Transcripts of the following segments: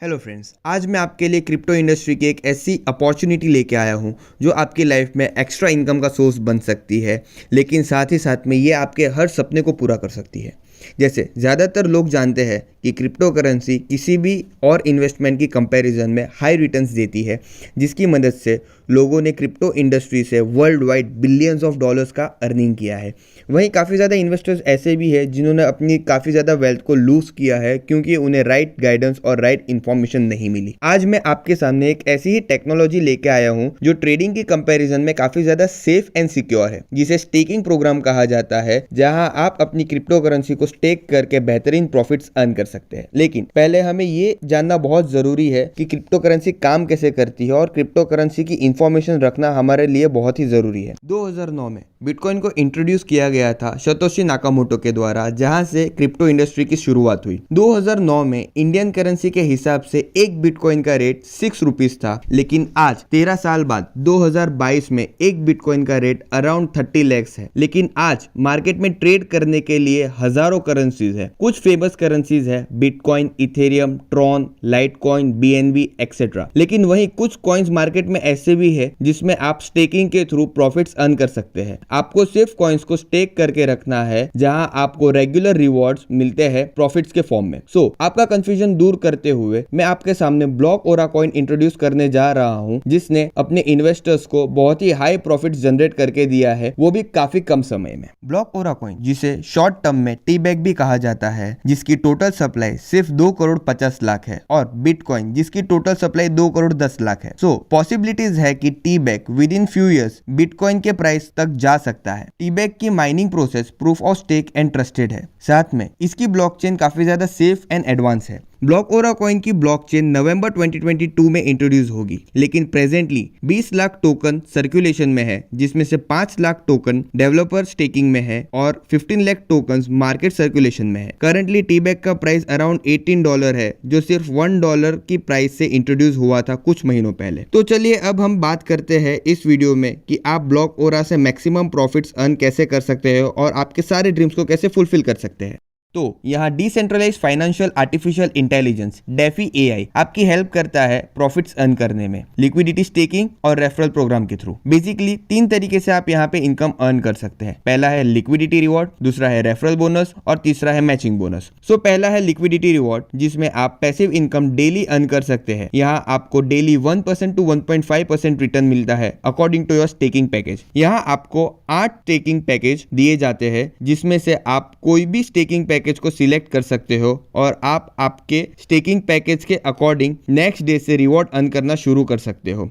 Hello friends, आज मैं आपके लिए क्रिप्टो इंडस्ट्री की एक ऐसी अपॉर्चुनिटी लेके आया हूँ जो आपकी लाइफ में एक्स्ट्रा इनकम का सोर्स बन सकती है, लेकिन साथ ही साथ में ये आपके हर सपने को पूरा कर सकती है। जैसे ज़्यादातर लोग जानते हैं कि क्रिप्टो करेंसी किसी भी और इन्वेस्टमेंट की कंपैरिजन में हाई रिटर्न्स देती है, जिसकी मदद से लोगों ने क्रिप्टो इंडस्ट्री से world wide billions of dollars का अर्निंग किया है। वहीं काफ़ी ज़्यादा इन्वेस्टर्स ऐसे भी हैं जिन्होंने अपनी काफ़ी ज़्यादा वेल्थ को लूज़ किया है क्योंकि उन्हें राइट गाइडेंस और राइट इन्फॉर्मेशन नहीं मिली। आज मैं आपके सामने एक ऐसी ही टेक्नोलॉजी लेके आया हूँ जो ट्रेडिंग की कंपैरिजन में काफ़ी ज़्यादा सेफ एंड सिक्योर है, जिसे स्टेकिंग प्रोग्राम कहा जाता है, जहाँ आप अपनी क्रिप्टो करेंसी को स्टेक करके बेहतरीन प्रॉफिट्स अर्न कर सकते हैं। लेकिन पहले हमें ये जानना बहुत ज़रूरी है कि क्रिप्टो करेंसी काम कैसे करती है, और क्रिप्टो करेंसी की इंफॉर्मेशन रखना हमारे लिए बहुत ही ज़रूरी है। 2009 में बिटकॉइन को इंट्रोड्यूस किया गया था सतोशी नाकामोटो के द्वारा, जहां से क्रिप्टो इंडस्ट्री की शुरुआत हुई। 2009 में इंडियन करेंसी के हिसाब से एक बिटकॉइन का रेट 6 रुपीज था, लेकिन आज 13 साल बाद 2022 में एक बिटकॉइन का रेट अराउंड 30 लैक्स है। लेकिन आज मार्केट में ट्रेड करने के लिए हजारों करेंसीज है। कुछ फेमस करेंसीज है bitcoin, Ethereum, Tron, Litecoin, BNB etcetera. लेकिन वहीं कुछ कॉइन्स मार्केट में ऐसे भी है जिसमें आप स्टेकिंग के थ्रू प्रॉफिट्स अर्न कर सकते हैं। आपको सिर्फ कॉइन्स को स्टेक करके रखना है, जहां आपको रेगुलर रिवॉर्ड्स मिलते हैं प्रॉफिट्स के फॉर्म में। आपका कंफ्यूजन दूर करते हुए मैं आपके सामने ब्लॉक ओरा कॉइन इंट्रोड्यूस करने जा रहा हूं, जिसने अपने इन्वेस्टर्स को बहुत ही हाई प्रॉफिट्स जनरेट करके दिया है, वो भी काफी कम समय में। ब्लॉक ओरा कॉइन, जिसे शॉर्ट टर्म में टी बैग भी कहा जाता है, जिसकी टोटल सप्लाई सिर्फ 2 करोड़ 50 लाख है, और बिटकॉइन जिसकी टोटल सप्लाई 2 करोड़ 10 लाख है। पॉसिबिलिटीज है कि T bag within few years bitcoin के प्राइस तक जा सकता है। टी बैग की mining process proof of stake and trusted है, साथ में इसकी ब्लॉकचेन काफी ज्यादा सेफ एंड एडवांस है। ब्लॉक ओरा कॉइन की ब्लॉकचेन नवंबर 2022 में इंट्रोड्यूस होगी, लेकिन प्रेजेंटली 20 लाख टोकन सर्कुलेशन में है, जिसमें से 5 लाख टोकन डेवलपर स्टेकिंग में है और 15 लाख टोकन मार्केट सर्कुलेशन में है। करंटली टी बैग का प्राइस अराउंड $18 है, जो सिर्फ $1 की प्राइस से इंट्रोड्यूस हुआ था कुछ महीनों पहले। तो चलिए अब हम बात करते हैं इस वीडियो में कि आप ब्लॉक ओरा से मैक्सिमम प्रॉफिट्स अर्न कैसे कर सकते हैं और आपके सारे ड्रीम्स को कैसे फुलफिल कर सकते हैं। तो यहाँ decentralise financial artificial intelligence DeFi AI आपकी हेल्प करता है प्रॉफिट्स अर्न करने में, लिक्विडिटी स्टेकिंग और रेफरल प्रोग्राम के थ्रू। बेसिकली 3 तरीके से आप यहाँ पे इनकम अर्न कर सकते हैं। पहला है लिक्विडिटी रिवॉर्ड, दूसरा है रेफरल बोनस और तीसरा है मैचिंग बोनस। पहला है लिक्विडिटी रिवॉर्ड, जिसमें आप पैसिव इनकम डेली अर्न कर सकते हैं। यहाँ आपको डेली 1% to 1.5% रिटर्न मिलता है according to your staking package. यहाँ आपको 8 स्टेकिंग पैकेज दिए जाते हैं, जिसमें से आप कोई भी स्टेकिंग पैकेज को सिलेक्ट कर सकते हो और आप आपके स्टेकिंग पैकेज के अकॉर्डिंग नेक्स्ट डे से रिवॉर्ड अर्न करना शुरू कर सकते हो।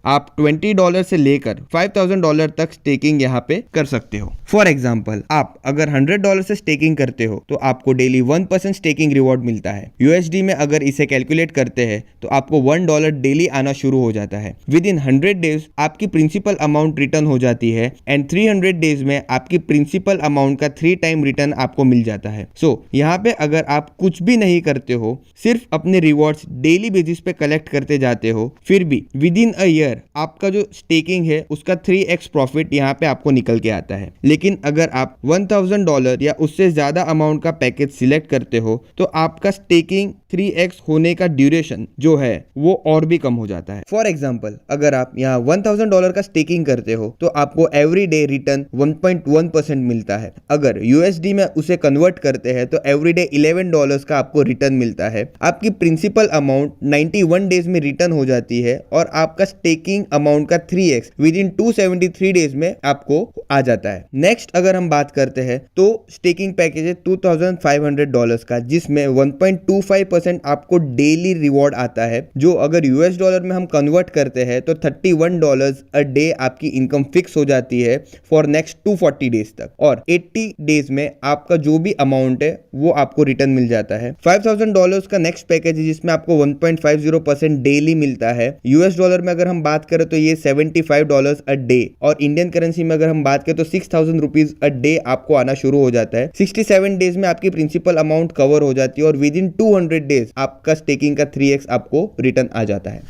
आप $20 से लेकर $5,000 तक स्टेकिंग यहाँ पे कर सकते हो। फॉर एग्जाम्पल, आप अगर $100 से स्टेकिंग करते हो तो आपको डेली 1% स्टेकिंग रिवॉर्ड मिलता है। यूएसडी में अगर इसे कैलकुलेट करते हैं तो आपको $1 डेली आना शुरू हो जाता है। विद इन 100 डेज आपकी प्रिंसिपल अमाउंट रिटर्न हो जाती है, एंड 300 डेज में आपकी प्रिंसिपल अमाउंट का 3 टाइम रिटर्न आपको मिल जाता है। यहाँ पे अगर आप कुछ भी नहीं करते हो, सिर्फ अपने रिवॉर्ड्स डेली बेसिस पे कलेक्ट करते जाते हो, फिर भी विद इन अ ईयर आपका जो स्टेकिंग है उसका 3x प्रॉफिट यहाँ पे आपको निकल के आता है। लेकिन अगर आप $1,000 या उससे ज्यादा अमाउंट का पैकेज सिलेक्ट करते हो तो आपका स्टेकिंग 3x होने का ड्यूरेशन जो है वो और भी कम हो जाता है। फॉर एग्जाम्पल, अगर आप यहाँ $1,000 का स्टेकिंग करते हो तो आपको एवरी डे रिटर्न 1.1% मिलता है। अगर यूएसडी में उसे कन्वर्ट करते हैं तो एवरी डे $11 का आपको रिटर्न मिलता है। आपकी प्रिंसिपल अमाउंट 91 डेज में रिटर्न हो जाती है और आपका स्टेकिंग अमाउंट का 3x विद इन 273 डेज में आपको आ जाता है। नेक्स्ट अगर हम बात करते हैं तो स्टेकिंग पैकेज है $2,500 का, जिसमें 1.25% आपको डेली रिवॉर्ड आता है, जो अगर यूएस डॉलर में हम कन्वर्ट करते हैं तो $31 अ डे आपकी इनकम फिक्स हो जाती है फॉर नेक्स्ट 240 डेज तक, और 80 डेज में आपका जो भी अमाउंट है वो आपको रिटर्न मिल जाता है। $5,000 का नेक्स्ट पैकेज है, जिसमें आपको 1.50% डेली मिलता है। यूएस डॉलर में अगर हम बात करें तो ये $75 अ डे, और इंडियन करेंसी में अगर हम बात करें तो 6,000 रुपीज अ डे आपको आना शुरू हो जाता है। 67 डेज में आपकी प्रिंसिपल अमाउंट कवर हो जाती है और विद इन 200 डेज आपका स्टेकिंग का 3x आपको रिटर्न आ जाता है।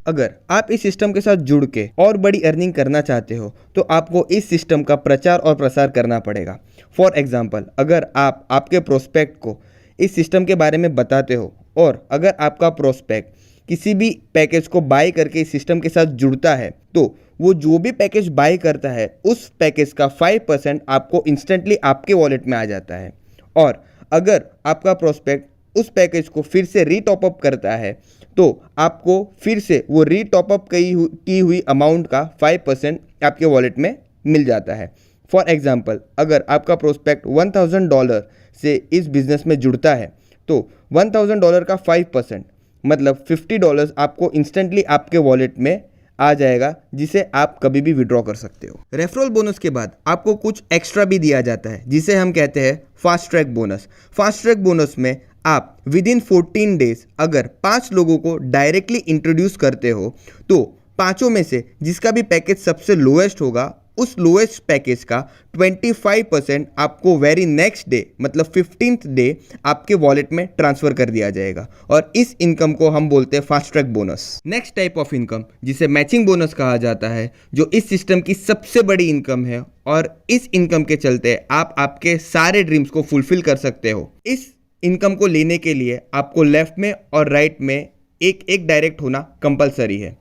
अगर आप इस सिस्टम के साथ जुड़ के और बड़ी अर्निंग करना चाहते हो तो आपको इस सिस्टम का प्रचार और प्रसार करना पड़ेगा। फॉर एग्जाम्पल, अगर आप आपके प्रोस्पेक्ट को इस सिस्टम के बारे में बताते हो और अगर आपका प्रोस्पेक्ट किसी भी पैकेज को बाय करके इस सिस्टम के साथ जुड़ता है तो वो जो भी पैकेज बाय करता है उस पैकेज का 5% आपको इंस्टेंटली आपके वॉलेट में आ जाता है। और अगर आपका प्रोस्पेक्ट उस पैकेज को फिर से रीटॉपअप करता है तो आपको फिर से वो रीटॉपअप की हुई अमाउंट का 5% आपके वॉलेट में मिल जाता है। फॉर एग्जाम्पल, अगर आपका प्रोस्पेक्ट $1000 से इस बिज़नेस में जुड़ता है तो $1000 का 5% मतलब $50 आपको इंस्टेंटली आपके वॉलेट में आ जाएगा, जिसे आप कभी भी विड्रॉ कर सकते हो। रेफरल बोनस के बाद आपको कुछ एक्स्ट्रा भी दिया जाता है जिसे हम कहते हैं fast track bonus. Fast track bonus में आप विद इन 14 डेज अगर 5 लोगों को डायरेक्टली इंट्रोड्यूस करते हो तो पाँचों में से जिसका भी पैकेज सबसे लोएस्ट होगा उस लोएस्ट पैकेज का 25% आपको वेरी नेक्स्ट डे मतलब 15th डे आपके वॉलेट में ट्रांसफ़र कर दिया जाएगा और इस इनकम को हम बोलते हैं fast track bonus. Next type of income जिसे मैचिंग बोनस कहा जाता है, जो इस सिस्टम की सबसे बड़ी इनकम है और इस इनकम के चलते आप आपके सारे ड्रीम्स को फुलफिल कर सकते हो। इस इनकम को लेने के लिए आपको लेफ्ट में और राइट में एक डायरेक्ट होना कंपलसरी है,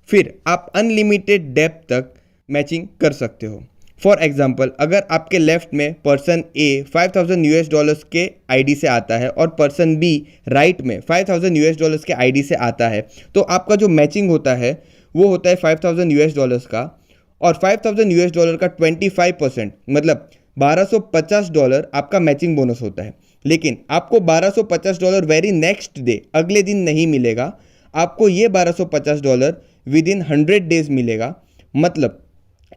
फिर आप अनलिमिटेड डेप्थ तक मैचिंग कर सकते हो। फॉर एग्जाम्पल, अगर आपके लेफ्ट में पर्सन ए $5000 के आईडी से आता है और पर्सन बी राइट में $5000 के आईडी से आता है तो आपका जो मैचिंग होता है वो होता है $5000 का, और $5000 का 25% मतलब $1250 आपका मैचिंग बोनस होता है। लेकिन आपको $1250 वेरी नेक्स्ट डे अगले दिन नहीं मिलेगा, आपको ये $1250 विद इन 100 डेज मिलेगा। मतलब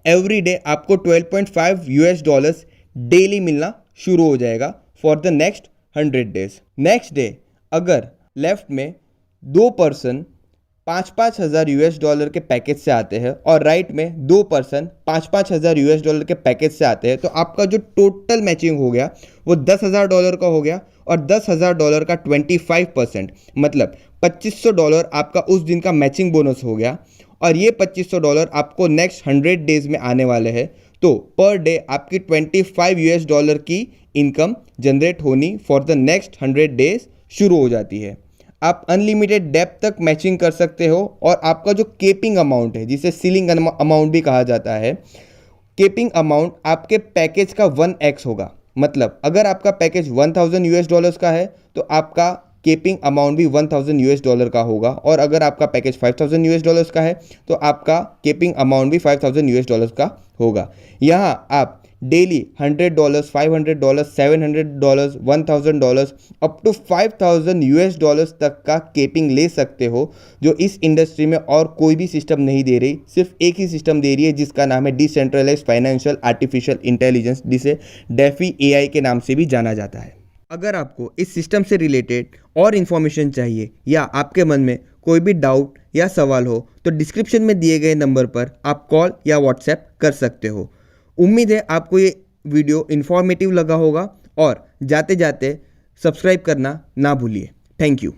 एवरी डे आपको $12.5 डेली मिलना शुरू हो जाएगा for the next 100 days. Next day अगर लेफ्ट में 2 पर्सन $5,000 के पैकेज से आते हैं और राइट में 2 पर्सन $5,000 के पैकेज से आते हैं तो आपका जो टोटल मैचिंग हो गया वो $10,000 का हो गया, और $10,000 का 25% मतलब $2500 आपका उस दिन का मैचिंग बोनस हो गया, और ये $2500 आपको नेक्स्ट 100 डेज में आने वाले हैं। तो पर डे आपकी $25 की इनकम जनरेट होनी फॉर द नेक्स्ट 100 डेज शुरू हो जाती है। आप अनलिमिटेड डेप्थ तक मैचिंग कर सकते हो, और आपका जो केपिंग अमाउंट है जिसे सीलिंग अमाउंट भी कहा जाता है, केपिंग अमाउंट आपके पैकेज का 1x होगा। मतलब अगर आपका पैकेज $1000 का है तो आपका केपिंग अमाउंट भी $1000 का होगा, और अगर आपका पैकेज $5000 का है तो आपका केपिंग अमाउंट भी $5000 का होगा। यहाँ आप डेली $100, $500, $700, $1000 अप टू $5000 तक का केपिंग ले सकते हो, जो इस इंडस्ट्री में और कोई भी सिस्टम नहीं दे रही। सिर्फ एक ही सिस्टम दे रही है जिसका नाम है डिसेंट्रलाइज्ड फाइनेंशियल आर्टिफिशियल इंटेलिजेंस, जिसे डेफी AI के नाम से भी जाना जाता है। अगर आपको इस सिस्टम से रिलेटेड और इन्फॉर्मेशन चाहिए या आपके मन में कोई भी डाउट या सवाल हो तो डिस्क्रिप्शन में दिए गए नंबर पर आप कॉल या व्हाट्सएप कर सकते हो। उम्मीद है आपको ये वीडियो इन्फॉर्मेटिव लगा होगा, और जाते जाते सब्सक्राइब करना ना भूलिए। Thank you.